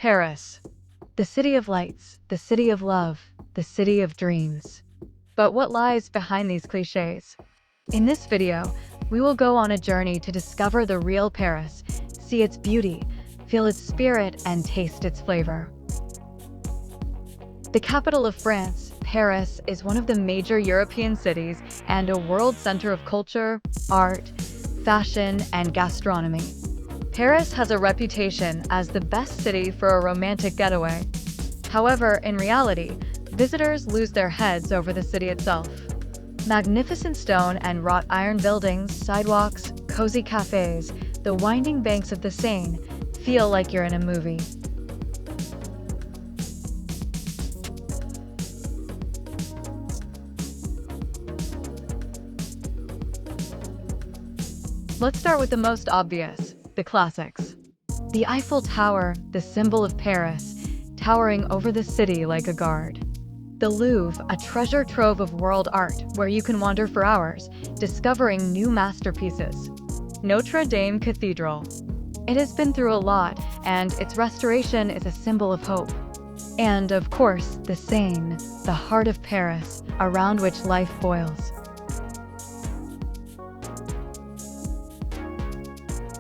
Paris. The city of lights, the city of love, the city of dreams. But what lies behind these cliches? In this video, we will go on a journey to discover the real Paris, see its beauty, feel its spirit, and taste its flavor. The capital of France, Paris, is one of the major European cities and a world center of culture, art, fashion, and gastronomy. Paris has a reputation as the best city for a romantic getaway. However, in reality, visitors lose their heads over the city itself. Magnificent stone and wrought iron buildings, sidewalks, cozy cafes, the winding banks of the Seine feel like you're in a movie. Let's start with the most obvious, the classics. The Eiffel Tower, the symbol of Paris, towering over the city like a guard. The Louvre, a treasure trove of world art where you can wander for hours, discovering new masterpieces. Notre Dame Cathedral. It has been through a lot, and its restoration is a symbol of hope. And, of course, the Seine, the heart of Paris, around which life boils.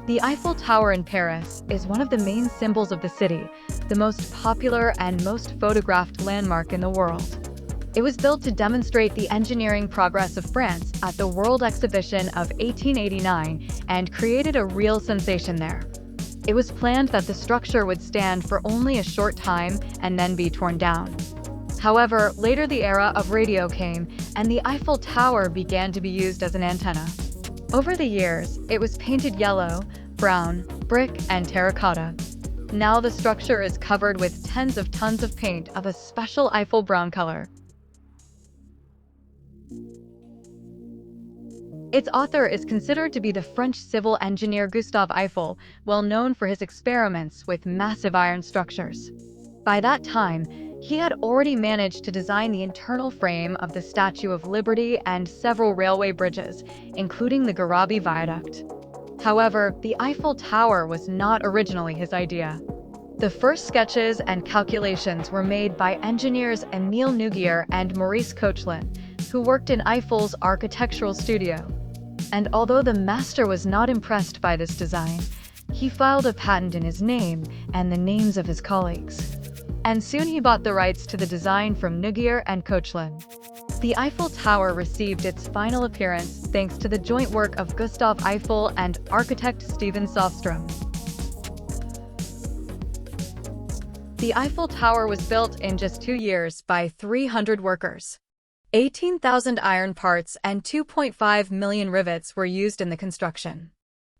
The Eiffel Tower in Paris is one of the main symbols of the city, the most popular and most photographed landmark in the world. It was built to demonstrate the engineering progress of France at the World Exhibition of 1889 and created a real sensation there. It was planned that the structure would stand for only a short time and then be torn down. However, later the era of radio came and the Eiffel Tower began to be used as an antenna. Over the years, it was painted yellow, brown, brick, and terracotta. Now the structure is covered with tens of tons of paint of a special Eiffel brown color. Its author is considered to be the French civil engineer Gustave Eiffel, well known for his experiments with massive iron structures. By that time, he had already managed to design the internal frame of the Statue of Liberty and several railway bridges, including the Garabi Viaduct. However, the Eiffel Tower was not originally his idea. The first sketches and calculations were made by engineers Émile Nouguier and Maurice Koechlin, who worked in Eiffel's architectural studio. And although the master was not impressed by this design, he filed a patent in his name and the names of his colleagues. And soon he bought the rights to the design from Nouguier and Koechlin. The Eiffel Tower received its final appearance thanks to the joint work of Gustave Eiffel and architect Stephen Sofstrom. The Eiffel Tower was built in just 2 years by 300 workers. 18,000 iron parts and 2.5 million rivets were used in the construction.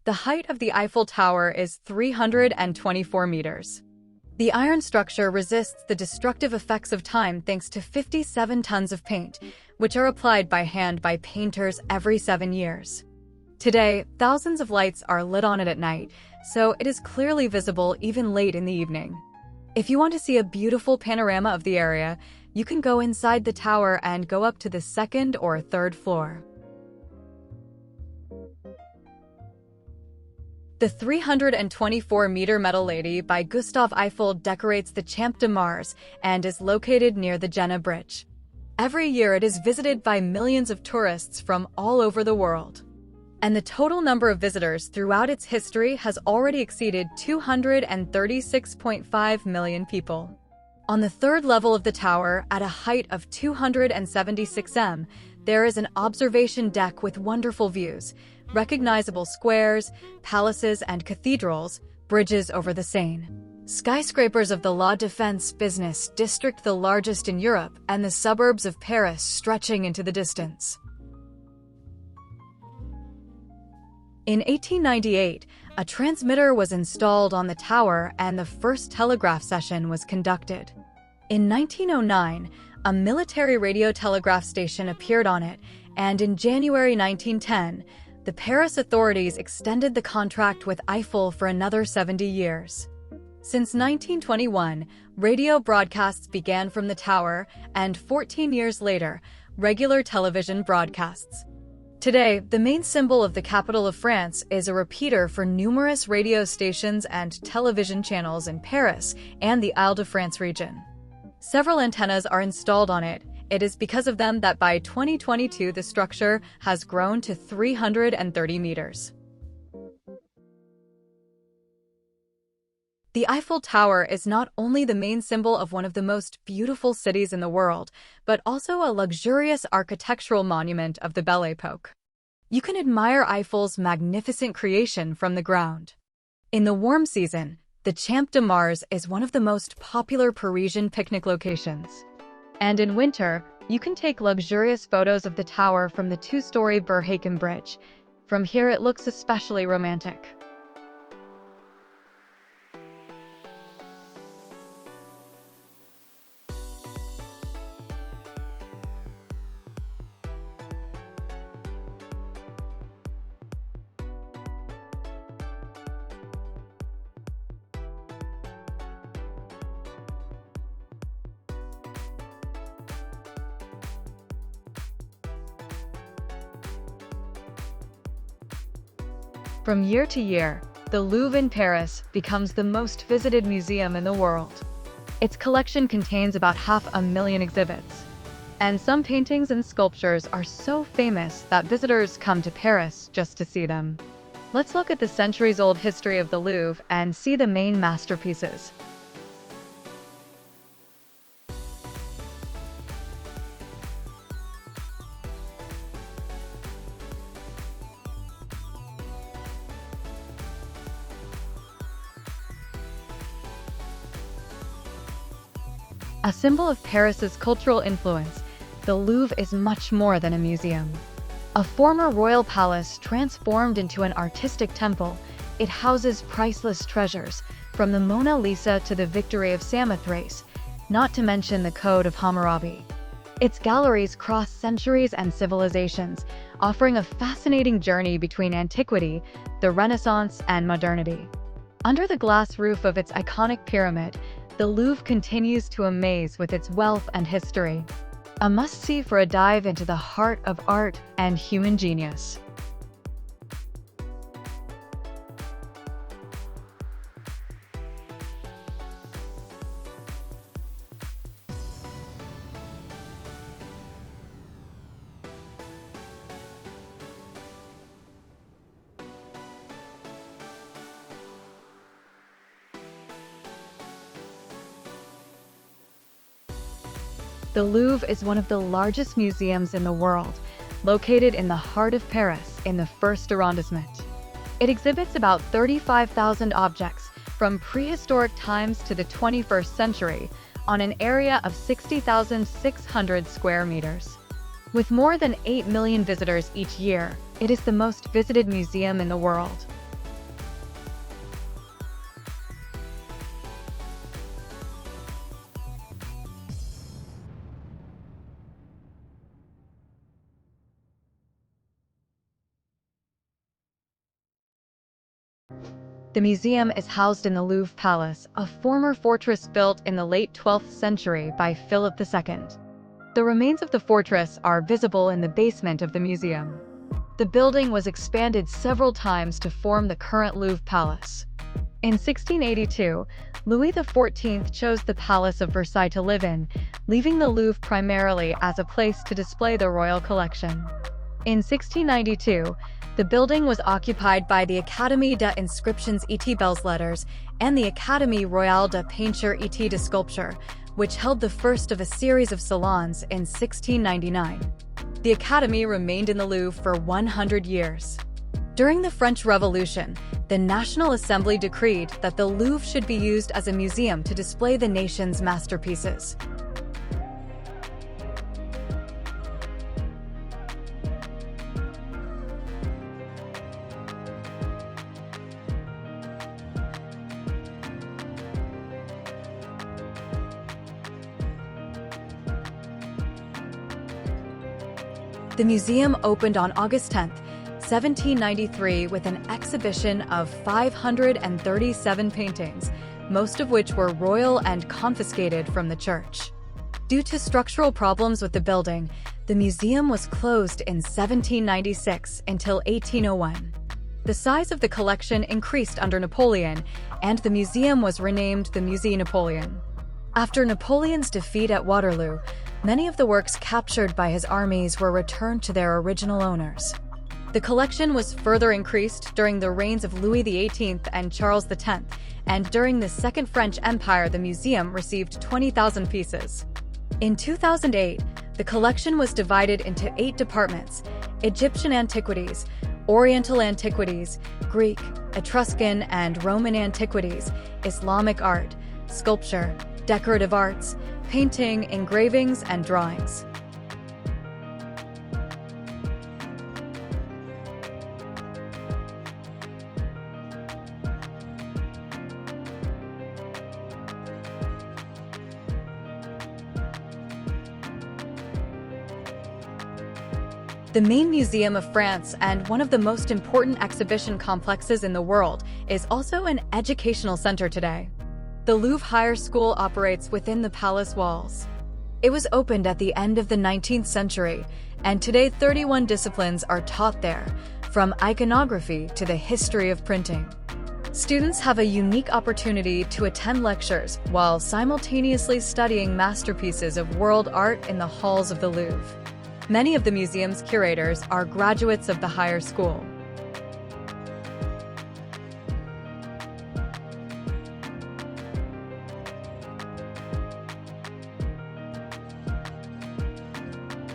The height of the Eiffel Tower is 324 meters. The iron structure resists the destructive effects of time thanks to 57 tons of paint, which are applied by hand by painters every 7 years. Today, thousands of lights are lit on it at night, so it is clearly visible even late in the evening. If you want to see a beautiful panorama of the area, you can go inside the tower and go up to the 2nd or 3rd floor. The 324-meter Metal Lady by Gustave Eiffel decorates the Champ de Mars and is located near the Jena Bridge. Every year it is visited by millions of tourists from all over the world. And the total number of visitors throughout its history has already exceeded 236.5 million people. On the 3rd level of the tower, at a height of 276 m, there is an observation deck with wonderful views, recognizable squares, palaces and cathedrals, bridges over the Seine. Skyscrapers of the La Défense business district, the largest in Europe, and the suburbs of Paris stretching into the distance. In 1898, a transmitter was installed on the tower and the first telegraph session was conducted. In 1909, a military radio telegraph station appeared on it, and in January 1910, the Paris authorities extended the contract with Eiffel for another 70 years. Since 1921, radio broadcasts began from the tower, and 14 years later, regular television broadcasts. Today, the main symbol of the capital of France is a repeater for numerous radio stations and television channels in Paris and the Île-de-France region. Several antennas are installed on it. It is because of them that by 2022 the structure has grown to 330 meters. The Eiffel Tower is not only the main symbol of one of the most beautiful cities in the world, but also a luxurious architectural monument of the Belle Époque. You can admire Eiffel's magnificent creation from the ground. In the warm season, the Champ de Mars is one of the most popular Parisian picnic locations. And in winter, you can take luxurious photos of the tower from the two-story Berhaken Bridge. From here it looks especially romantic. From year to year, the Louvre in Paris becomes the most visited museum in the world. Its collection contains about 500,000 exhibits. And some paintings and sculptures are so famous that visitors come to Paris just to see them. Let's look at the centuries-old history of the Louvre and see the main masterpieces. A symbol of Paris's cultural influence, the Louvre is much more than a museum. A former royal palace transformed into an artistic temple, it houses priceless treasures, from the Mona Lisa to the Victory of Samothrace, not to mention the Code of Hammurabi. Its galleries cross centuries and civilizations, offering a fascinating journey between antiquity, the Renaissance, and modernity. Under the glass roof of its iconic pyramid, the Louvre continues to amaze with its wealth and history. A must-see for a dive into the heart of art and human genius. The Louvre is one of the largest museums in the world, located in the heart of Paris in the first arrondissement. It exhibits about 35,000 objects from prehistoric times to the 21st century on an area of 60,600 square meters. With more than 8 million visitors each year, it is the most visited museum in the world. The museum is housed in the Louvre Palace, a former fortress built in the late 12th century by Philip II. The remains of the fortress are visible in the basement of the museum. The building was expanded several times to form the current Louvre Palace. In 1682, Louis XIV chose the Palace of Versailles to live in, leaving the Louvre primarily as a place to display the royal collection. In 1692, the building was occupied by the Académie des Inscriptions et Belles Lettres and the Académie Royale de Peinture et de Sculpture, which held the first of a series of salons in 1699. The Academy remained in the Louvre for 100 years. During the French Revolution, the National Assembly decreed that the Louvre should be used as a museum to display the nation's masterpieces. The museum opened on August 10, 1793, with an exhibition of 537 paintings, most of which were royal and confiscated from the church. Due to structural problems with the building, The museum was closed in 1796 until 1801. The size of the collection increased under Napoleon, and the museum was renamed the Musée Napoleon. After Napoleon's defeat at Waterloo, many of the works captured by his armies were returned to their original owners. The collection was further increased during the reigns of Louis XVIII and Charles X, and during the Second French Empire the museum received 20,000 pieces. In 2008, the collection was divided into 8 departments: Egyptian antiquities, Oriental antiquities, Greek, Etruscan and Roman antiquities, Islamic art, sculpture, decorative arts, painting, engravings, and drawings. The main museum of France and one of the most important exhibition complexes in the world is also an educational center today. The Louvre Higher School operates within the palace walls. It was opened at the end of the 19th century, and today 31 disciplines are taught there, from iconography to the history of printing. Students have a unique opportunity to attend lectures while simultaneously studying masterpieces of world art in the halls of the Louvre. Many of the museum's curators are graduates of the higher school.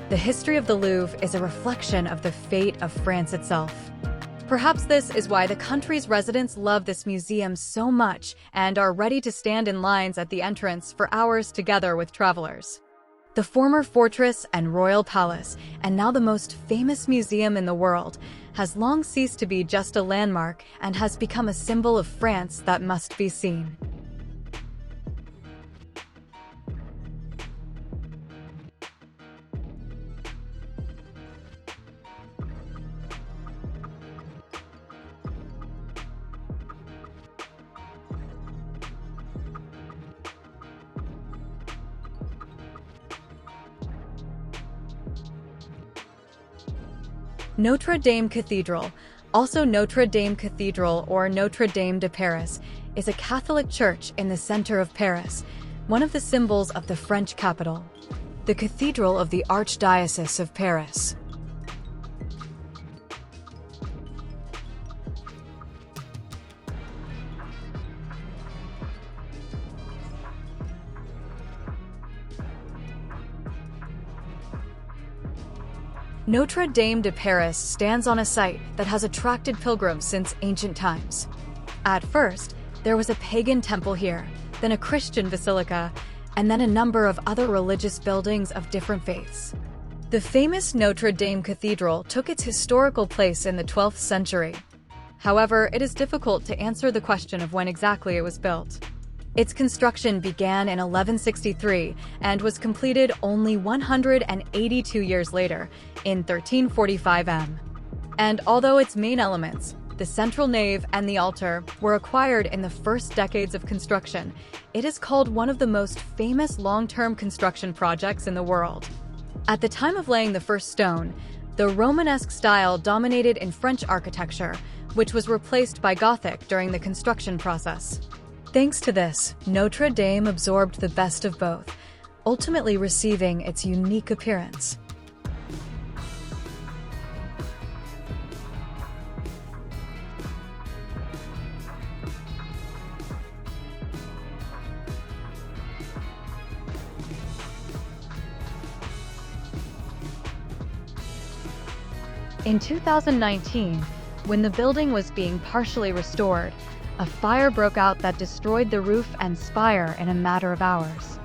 The history of the Louvre is a reflection of the fate of France itself. Perhaps this is why the country's residents love this museum so much and are ready to stand in lines at the entrance for hours together with travelers. The former fortress and royal palace, and now the most famous museum in the world, has long ceased to be just a landmark and has become a symbol of France that must be seen. Notre Dame Cathedral, also Notre Dame Cathedral or Notre Dame de Paris, is a Catholic church in the center of Paris, one of the symbols of the French capital. The Cathedral of the Archdiocese of Paris. Notre Dame de Paris stands on a site that has attracted pilgrims since ancient times. At first, there was a pagan temple here, then a Christian basilica, and then a number of other religious buildings of different faiths. The famous Notre Dame Cathedral took its historical place in the 12th century. However, it is difficult to answer the question of when exactly it was built. Its construction began in 1163 and was completed only 182 years later, in 1345 M. And although its main elements, the central nave and the altar, were acquired in the first decades of construction, it is called one of the most famous long-term construction projects in the world. At the time of laying the first stone, the Romanesque style dominated in French architecture, which was replaced by Gothic during the construction process. Thanks to this, Notre Dame absorbed the best of both, ultimately receiving its unique appearance. In 2019, when the building was being partially restored, a fire broke out that destroyed the roof and spire in a matter of hours.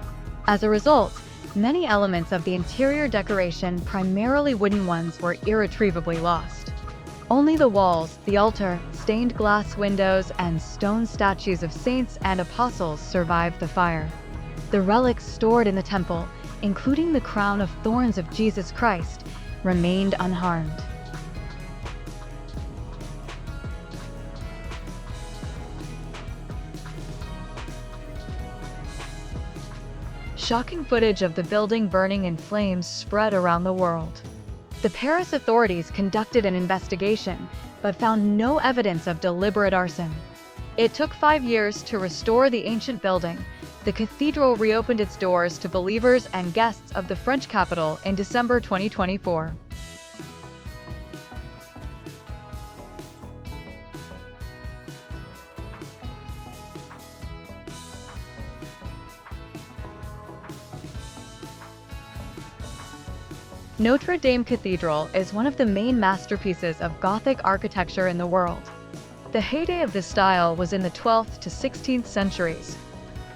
As a result, many elements of the interior decoration, primarily wooden ones, were irretrievably lost. Only the walls, the altar, stained glass windows, and stone statues of saints and apostles survived the fire. The relics stored in the temple, including the crown of thorns of Jesus Christ, remained unharmed. shocking footage of the building burning in flames spread around the world. The Paris authorities conducted an investigation, but found no evidence of deliberate arson. It took 5 years to restore the ancient building. The cathedral reopened its doors to believers and guests of the French capital in December 2024. Notre Dame Cathedral is one of the main masterpieces of Gothic architecture in the world. The heyday of this style was in the 12th to 16th centuries.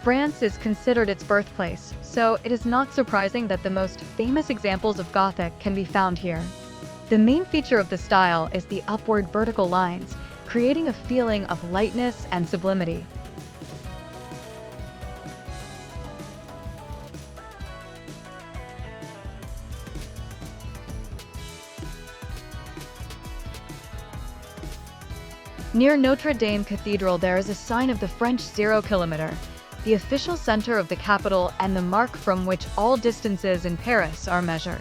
France is considered its birthplace, so it is not surprising that the most famous examples of Gothic can be found here. The main feature of the style is the upward vertical lines, creating a feeling of lightness and sublimity. Near Notre Dame Cathedral there is a sign of the French 0 kilometer, the official center of the capital and the mark from which all distances in Paris are measured.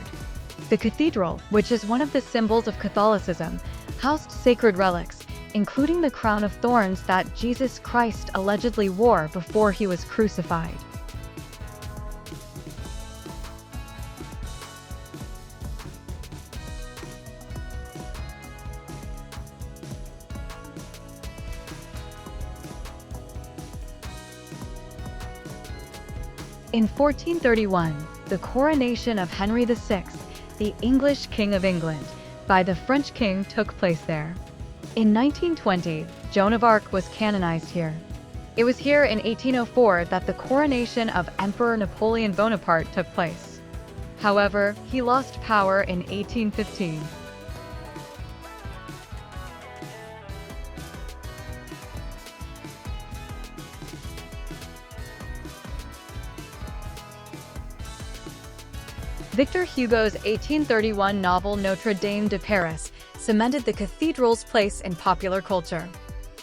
The cathedral, which is one of the symbols of Catholicism, housed sacred relics, including the crown of thorns that Jesus Christ allegedly wore before he was crucified. In 1431, the coronation of Henry VI, the English King of England, by the French king took place there. In 1920, Joan of Arc was canonized here. It was here in 1804 that the coronation of Emperor Napoleon Bonaparte took place. However, he lost power in 1815. Victor Hugo's 1831 novel Notre Dame de Paris cemented the cathedral's place in popular culture.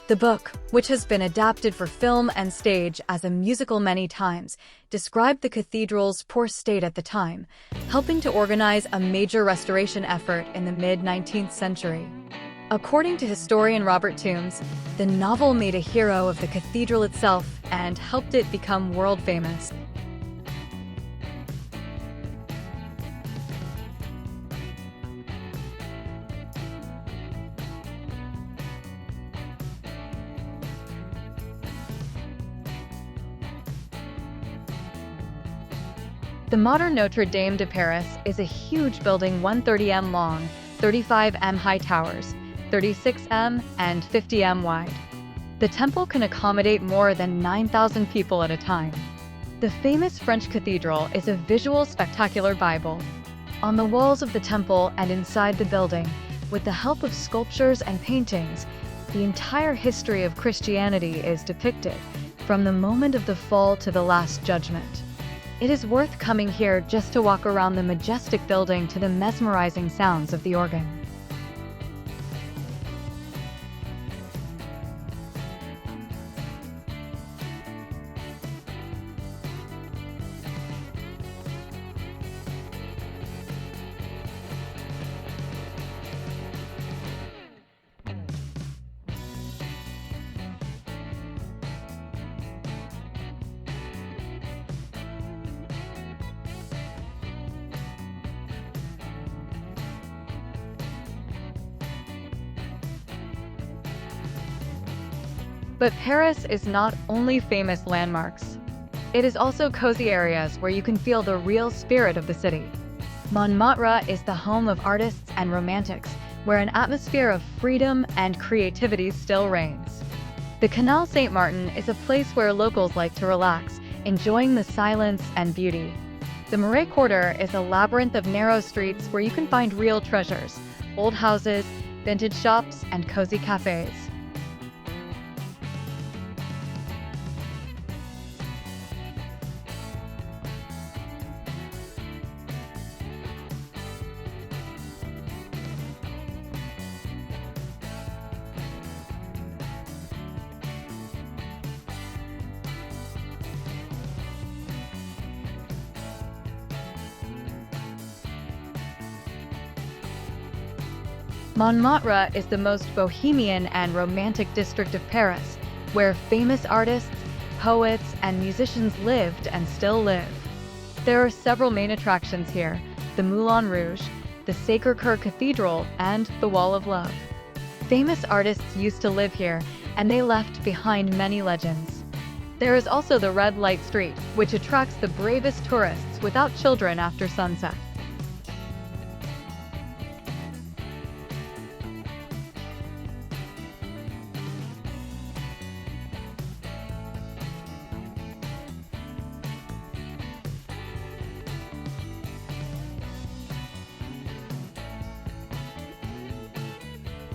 The book, which has been adapted for film and stage as a musical many times, described the cathedral's poor state at the time, helping to organize a major restoration effort in the mid-19th century. According to historian Robert Toombs, the novel made a hero of the cathedral itself and helped it become world-famous. The modern Notre Dame de Paris is a huge building 130 m long, 35 m high towers, 36 m and 50 m wide. The temple can accommodate more than 9,000 people at a time. The famous French cathedral is a visual spectacular Bible. On the walls of the temple and inside the building, with the help of sculptures and paintings, the entire history of Christianity is depicted, from the moment of the fall to the Last Judgment. It is worth coming here just to walk around the majestic building to the mesmerizing sounds of the organ. But Paris is not only famous landmarks. It is also cozy areas where you can feel the real spirit of the city. Montmartre is the home of artists and romantics, where an atmosphere of freedom and creativity still reigns. The Canal Saint-Martin is a place where locals like to relax, enjoying the silence and beauty. The Marais Quarter is a labyrinth of narrow streets where you can find real treasures, old houses, vintage shops, and cozy cafes. Montmartre is the most bohemian and romantic district of Paris, where famous artists, poets, and musicians lived and still live. There are several main attractions here: the Moulin Rouge, the Sacré-Cœur Cathedral, and the Wall of Love. Famous artists used to live here, and they left behind many legends. There is also the Red Light Street, which attracts the bravest tourists without children after sunset.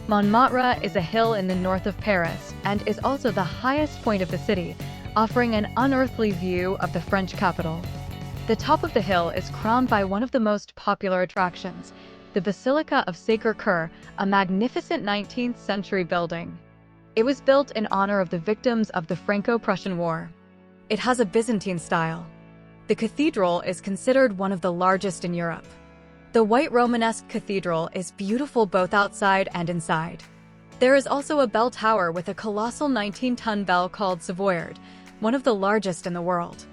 Montmartre is a hill in the north of Paris and is also the highest point of the city, offering an unearthly view of the French capital. The top of the hill is crowned by one of the most popular attractions, the Basilica of Sacré-Cœur, a magnificent 19th century building. It was built in honor of the victims of the Franco-Prussian War. It has a Byzantine style. The cathedral is considered one of the largest in Europe. The white Romanesque cathedral is beautiful both outside and inside. There is also a bell tower with a colossal 19-ton bell called Savoyard, one of the largest in the world.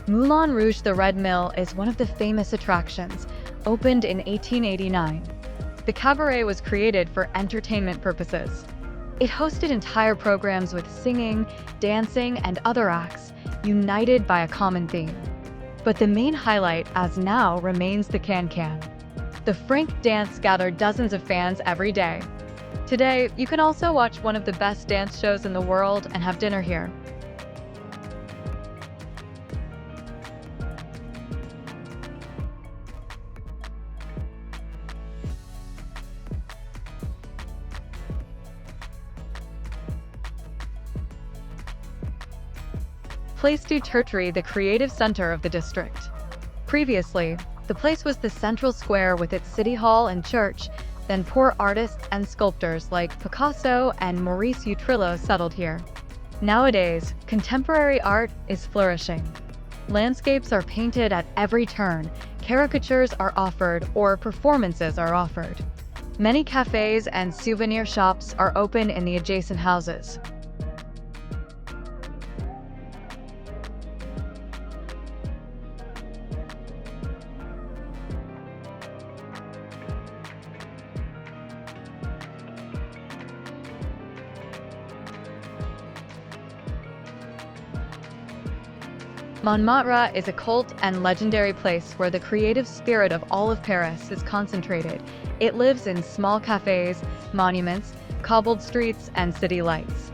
Moulin Rouge, the Red Mill, is one of the famous attractions, opened in 1889. The cabaret was created for entertainment purposes. It hosted entire programs with singing, dancing, and other acts, united by a common theme. But the main highlight, as now, remains the can-can. The Frank dance gathered dozens of fans every day. Today, you can also watch one of the best dance shows in the world and have dinner here. Place du Tertre, the creative center of the district. Previously, the place was the central square with its city hall and church, then poor artists and sculptors like Picasso and Maurice Utrillo settled here. Nowadays, contemporary art is flourishing. Landscapes are painted at every turn, caricatures are offered, or performances are offered. Many cafes and souvenir shops are open in the adjacent houses. Montmartre is a cult and legendary place where the creative spirit of all of Paris is concentrated. It lives in small cafes, monuments, cobbled streets, and city lights.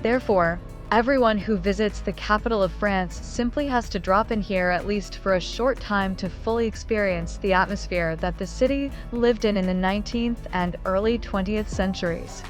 Therefore, everyone who visits the capital of France simply has to drop in here at least for a short time to fully experience the atmosphere that the city lived in the 19th and early 20th centuries.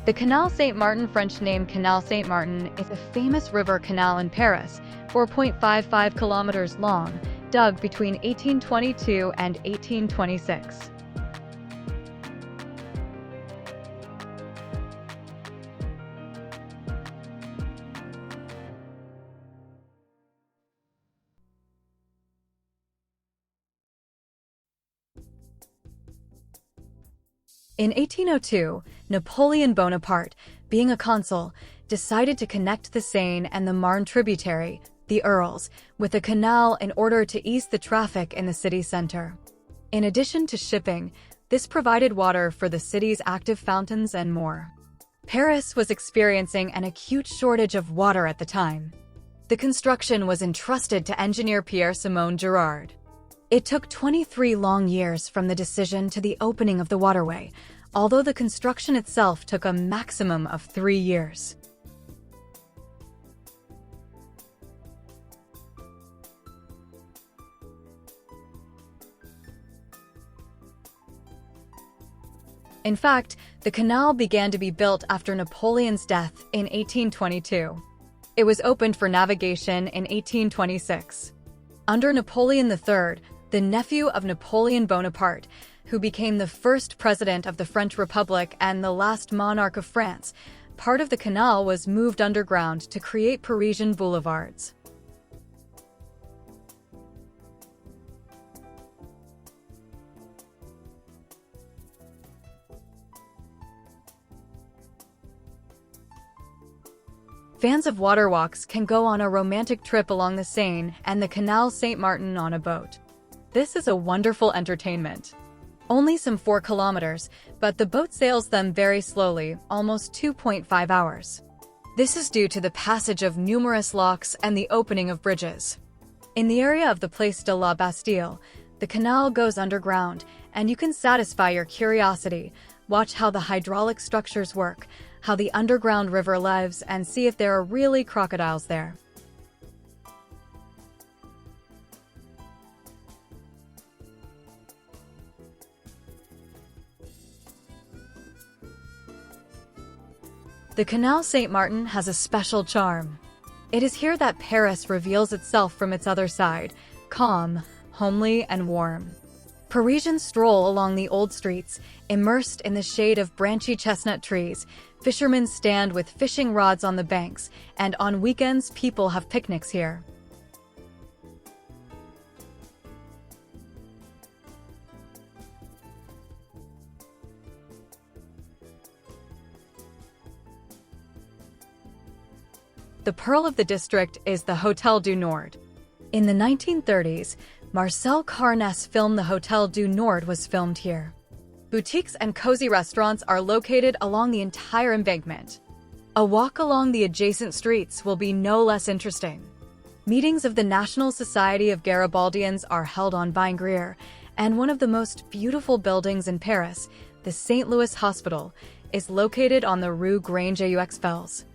The Canal Saint-Martin, French name Canal Saint-Martin, is a famous river canal in Paris, 4.55 kilometers long, dug between 1822 and 1826. In 1802, Napoleon Bonaparte, being a consul, decided to connect the Seine and the Marne tributary, the Earls, with a canal in order to ease the traffic in the city center. In addition to shipping, This provided water for the city's active fountains and more. Paris was experiencing an acute shortage of water at the time. The construction was entrusted to engineer Pierre-Simon Girard. It took 23 long years from the decision to the opening of the waterway, although the construction itself took a maximum of 3 years. In fact, the canal began to be built after Napoleon's death in 1822. It was opened for navigation in 1826. Under Napoleon III, the nephew of Napoleon Bonaparte, who became the first president of the French Republic and the last monarch of France, part of the canal was moved underground to create Parisian boulevards. Fans of waterwalks can go on a romantic trip along the Seine and the Canal Saint-Martin on a boat. This is a wonderful entertainment. Only some 4 kilometers, but the boat sails them very slowly, almost 2.5 hours. This is due to the passage of numerous locks and the opening of bridges. In the area of the Place de la Bastille, the canal goes underground, and you can satisfy your curiosity, watch how the hydraulic structures work, how the underground river lives, and see if there are really crocodiles there. The Canal Saint-Martin has a special charm. It is here that Paris reveals itself from its other side, calm, homely, and warm. Parisians stroll along the old streets, immersed in the shade of branchy chestnut trees. Fishermen stand with fishing rods on the banks, and on weekends people have picnics here. The pearl of the district is the Hôtel du Nord. In the 1930s, Marcel Carnet's film The Hôtel du Nord was filmed here. Boutiques and cozy restaurants are located along the entire embankment. A walk along the adjacent streets will be no less interesting. Meetings of the National Society of Garibaldians are held on Vine-Grier, and one of the most beautiful buildings in Paris, the St. Louis Hospital, is located on the Rue Grange aux Fels.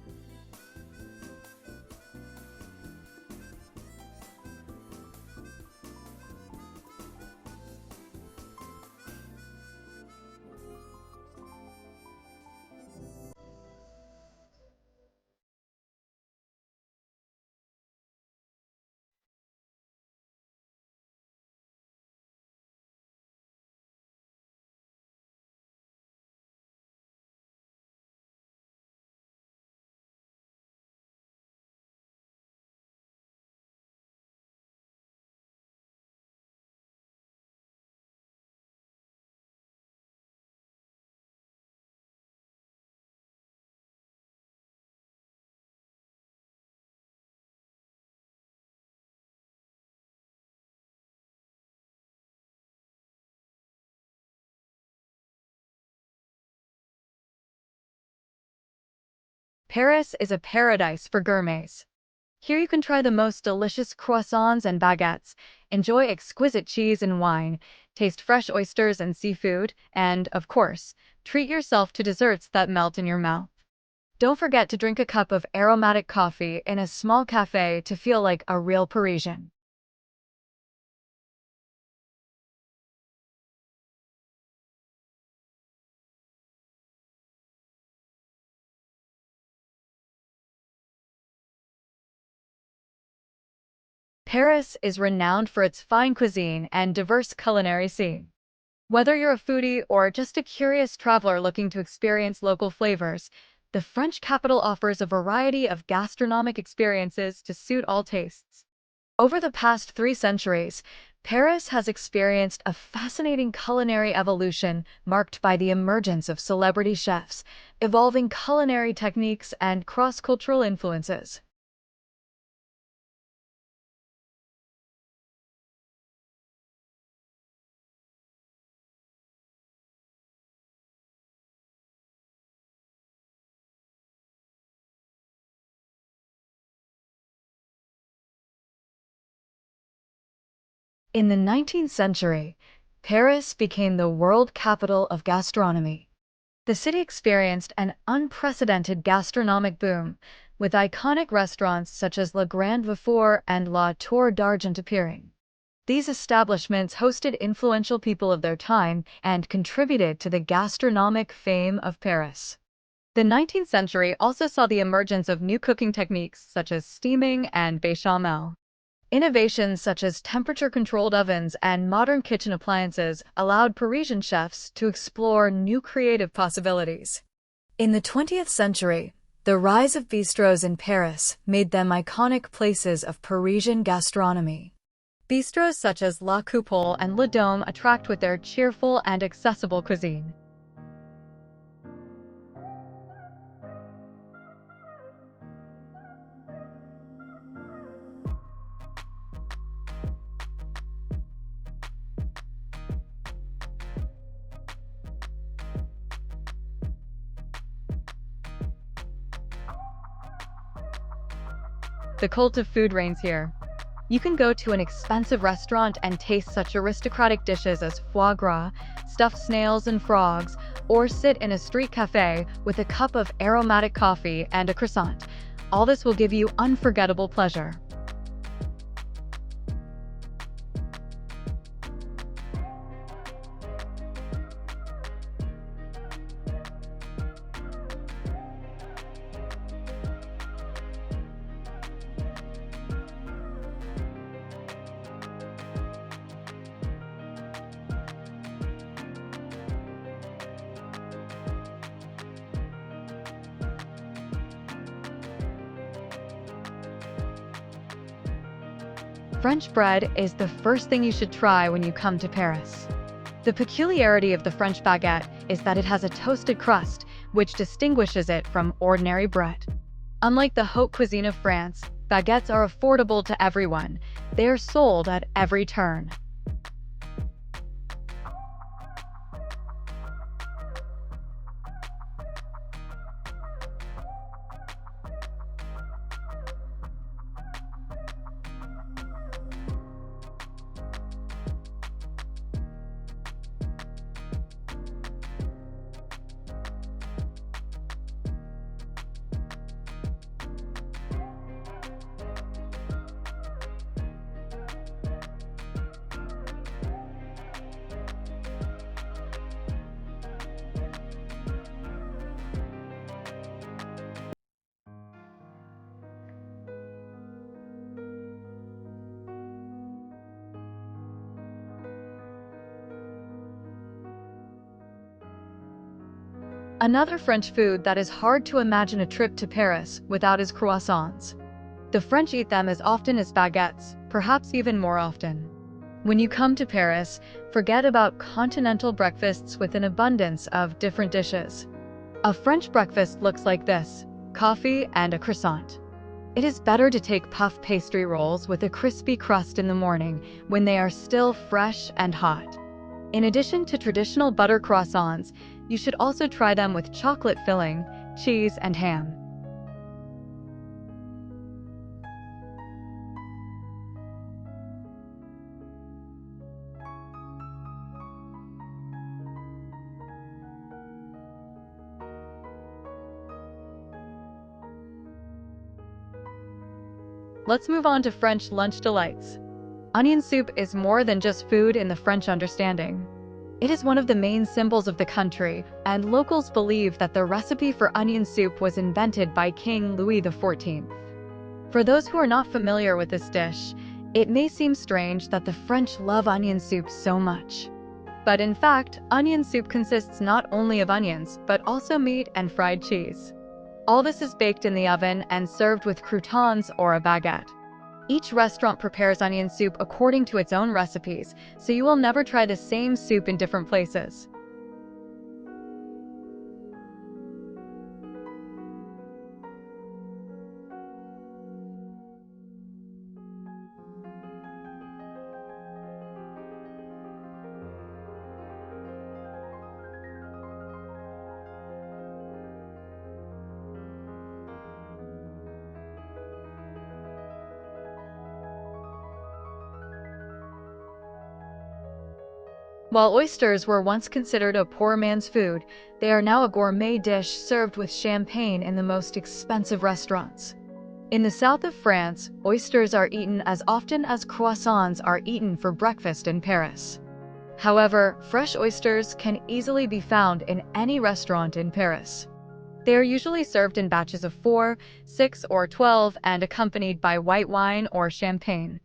Paris is a paradise for gourmets. Here you can try the most delicious croissants and baguettes, enjoy exquisite cheese and wine, taste fresh oysters and seafood, and, of course, treat yourself to desserts that melt in your mouth. Don't forget to drink a cup of aromatic coffee in a small cafe to feel like a real Parisian. Paris is renowned for its fine cuisine and diverse culinary scene. Whether you're a foodie or just a curious traveler looking to experience local flavors, the French capital offers a variety of gastronomic experiences to suit all tastes. Over the past 3 centuries, Paris has experienced a fascinating culinary evolution marked by the emergence of celebrity chefs, evolving culinary techniques, and cross-cultural influences. In the 19th century, Paris became the world capital of gastronomy. The city experienced an unprecedented gastronomic boom, with iconic restaurants such as Le Grand Vefour and La Tour d'Argent appearing. These establishments hosted influential people of their time and contributed to the gastronomic fame of Paris. The 19th century also saw the emergence of new cooking techniques such as steaming and bechamel. Innovations such as temperature-controlled ovens and modern kitchen appliances allowed Parisian chefs to explore new creative possibilities. In the 20th century, the rise of bistros in Paris made them iconic places of Parisian gastronomy. Bistros such as La Coupole and Le Dôme attract with their cheerful and accessible cuisine. The cult of food reigns here. You can go to an expensive restaurant and taste such aristocratic dishes as foie gras, stuffed snails and frogs, or sit in a street cafe with a cup of aromatic coffee and a croissant. All this will give you unforgettable pleasure. French bread is the first thing you should try when you come to Paris. The peculiarity of the French baguette is that it has a toasted crust, which distinguishes it from ordinary bread. Unlike the haute cuisine of France, baguettes are affordable to everyone. They are sold at every turn. Another French food that is hard to imagine a trip to Paris without is croissants. The French eat them as often as baguettes, perhaps even more often. When you come to Paris, forget about continental breakfasts with an abundance of different dishes. A French breakfast looks like this: coffee and a croissant. It is better to take puff pastry rolls with a crispy crust in the morning when they are still fresh and hot. In addition to traditional butter croissants, you should also try them with chocolate filling, cheese, and ham. Let's move on to French lunch delights. Onion soup is more than just food in the French understanding. It is one of the main symbols of the country, and locals believe that the recipe for onion soup was invented by King Louis XIV. For those who are not familiar with this dish, it may seem strange that the French love onion soup so much. But in fact, onion soup consists not only of onions, but also meat and fried cheese. All this is baked in the oven and served with croutons or a baguette. Each restaurant prepares onion soup according to its own recipes, so you will never try the same soup in different places. While oysters were once considered a poor man's food, they are now a gourmet dish served with champagne in the most expensive restaurants. In the south of France, oysters are eaten as often as croissants are eaten for breakfast in Paris. However, fresh oysters can easily be found in any restaurant in Paris. They are usually served in batches of 4, 6, or 12 and accompanied by white wine or champagne.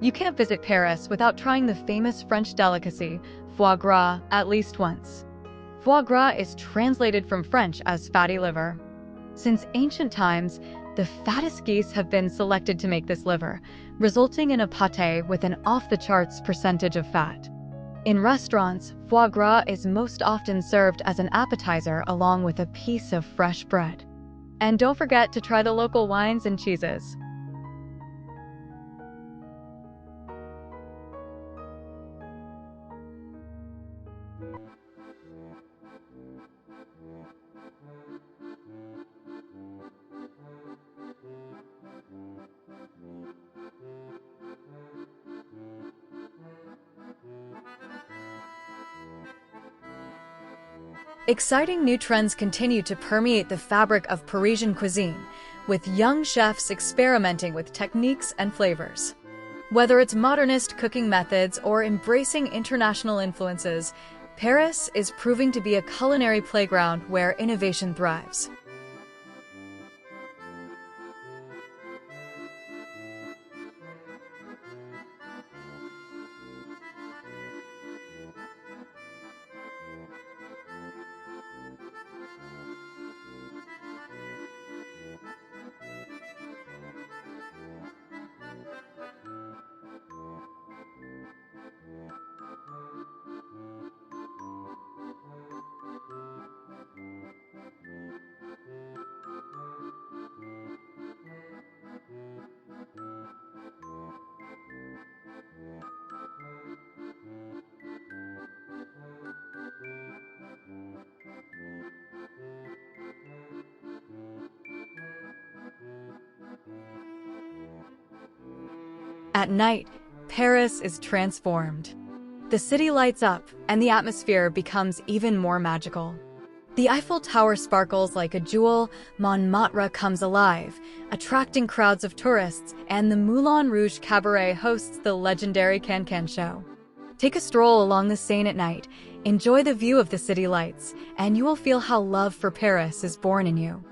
You can't visit Paris without trying the famous French delicacy, foie gras, at least once. Foie gras is translated from French as fatty liver. Since ancient times, the fattest geese have been selected to make this liver, resulting in a pâté with an off-the-charts percentage of fat. In restaurants, foie gras is most often served as an appetizer along with a piece of fresh bread. And don't forget to try the local wines and cheeses. Exciting new trends continue to permeate the fabric of Parisian cuisine, with young chefs experimenting with techniques and flavors. Whether it's modernist cooking methods or embracing international influences, Paris is proving to be a culinary playground where innovation thrives. At night, Paris is transformed. The city lights up, and the atmosphere becomes even more magical. The Eiffel Tower sparkles like a jewel, Montmartre comes alive, attracting crowds of tourists, and the Moulin Rouge Cabaret hosts the legendary Can-Can show. Take a stroll along the Seine at night, enjoy the view of the city lights, and you will feel how love for Paris is born in you.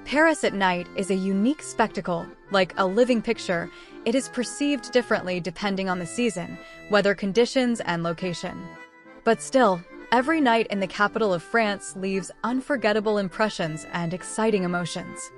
Paris at night is a unique spectacle. Like a living picture, it is perceived differently depending on the season, weather conditions, and location. But still, every night in the capital of France leaves unforgettable impressions and exciting emotions.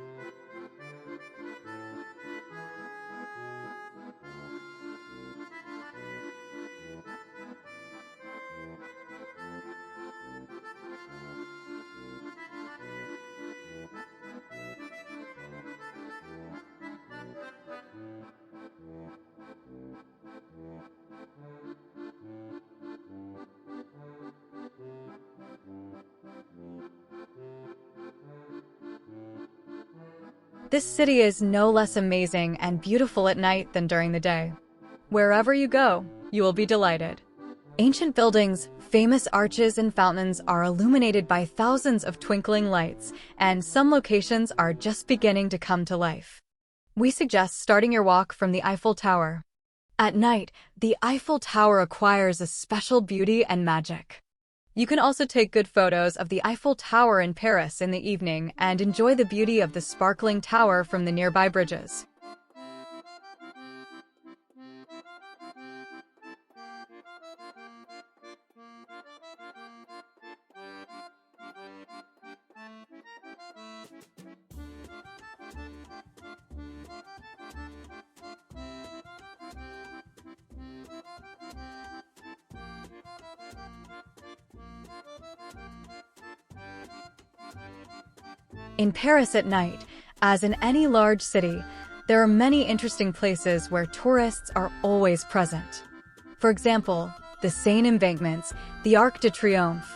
This city is no less amazing and beautiful at night than during the day. Wherever you go, you will be delighted. Ancient buildings, famous arches and fountains are illuminated by thousands of twinkling lights, and some locations are just beginning to come to life. We suggest starting your walk from the Eiffel Tower. At night, the Eiffel Tower acquires a special beauty and magic. You can also take good photos of the Eiffel Tower in Paris in the evening and enjoy the beauty of the sparkling tower from the nearby bridges. In Paris at night, as in any large city, there are many interesting places where tourists are always present. For example, the Seine embankments, the Arc de Triomphe,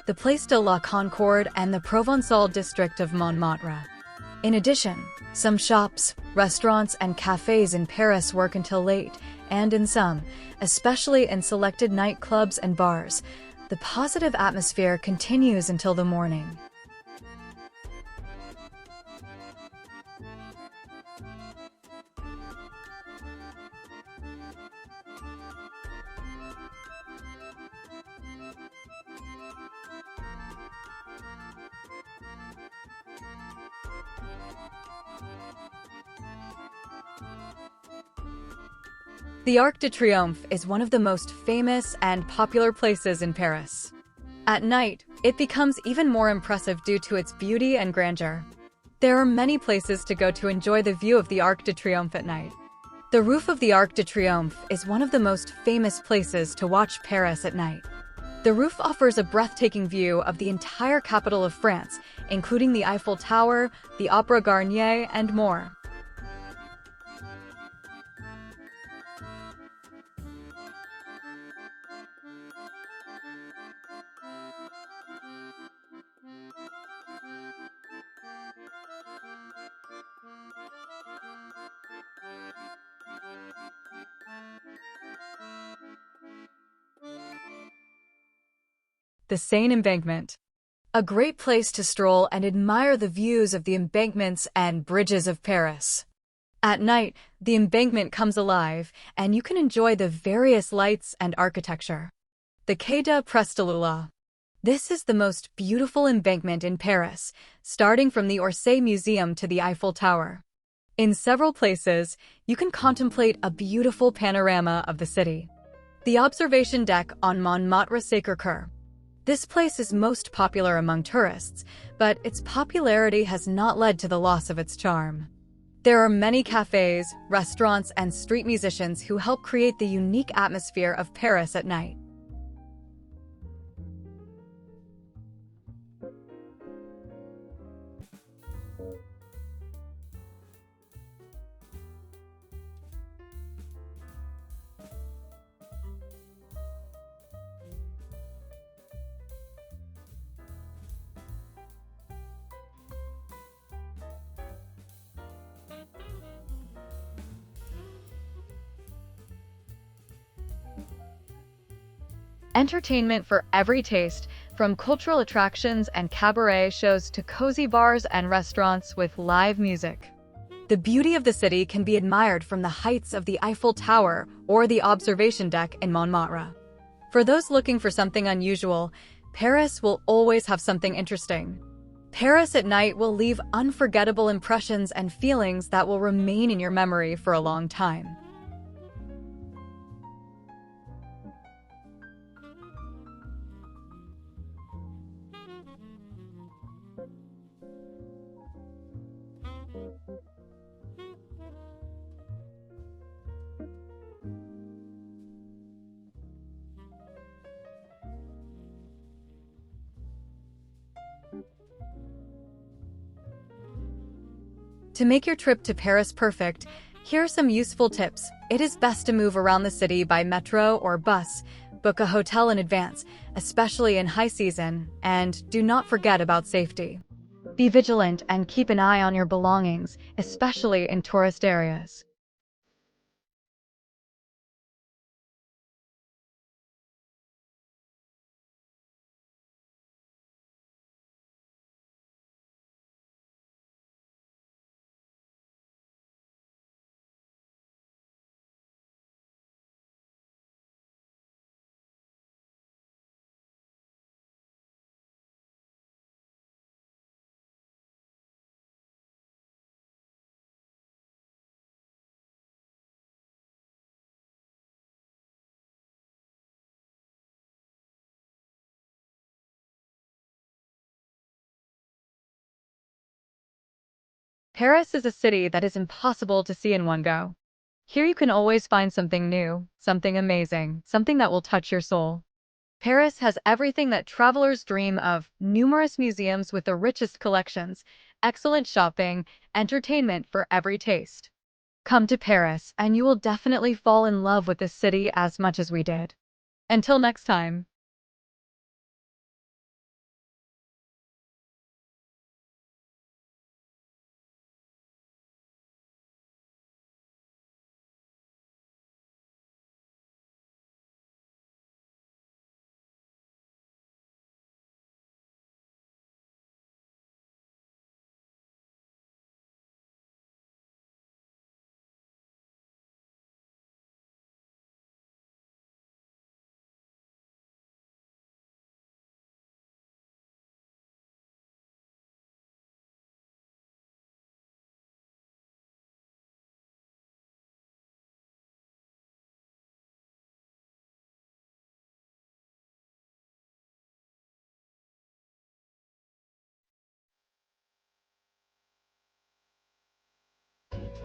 the Place de la Concorde, and the Provençal district of Montmartre. In addition, some shops, restaurants, and cafes in Paris work until late, and in some, especially in selected nightclubs and bars, the positive atmosphere continues until the morning. The Arc de Triomphe is one of the most famous and popular places in Paris. At night, it becomes even more impressive due to its beauty and grandeur. There are many places to go to enjoy the view of the Arc de Triomphe at night. The roof of the Arc de Triomphe is one of the most famous places to watch Paris at night. The roof offers a breathtaking view of the entire capital of France, including the Eiffel Tower, the Opera Garnier, and more. The Seine embankment. A great place to stroll and admire the views of the embankments and bridges of Paris. At night, the embankment comes alive, and you can enjoy the various lights and architecture. The Quai de Prestolula. This is the most beautiful embankment in Paris, starting from the Orsay Museum to the Eiffel Tower. In several places, you can contemplate a beautiful panorama of the city. The observation deck on Montmartre-Sacré-Cœur. This place is most popular among tourists, but its popularity has not led to the loss of its charm. There are many cafes, restaurants, and street musicians who help create the unique atmosphere of Paris at night. Entertainment for every taste, from cultural attractions and cabaret shows to cozy bars and restaurants with live music. The beauty of the city can be admired from the heights of the Eiffel Tower or the observation deck in Montmartre. For those looking for something unusual, Paris will always have something interesting. Paris at night will leave unforgettable impressions and feelings that will remain in your memory for a long time. To make your trip to Paris perfect, here are some useful tips. It is best to move around the city by metro or bus, book a hotel in advance, especially in high season, and do not forget about safety. Be vigilant and keep an eye on your belongings, especially in tourist areas. Paris is a city that is impossible to see in one go. Here you can always find something new, something amazing, something that will touch your soul. Paris has everything that travelers dream of: numerous museums with the richest collections, excellent shopping, entertainment for every taste. Come to Paris, and you will definitely fall in love with this city as much as we did. Until next time.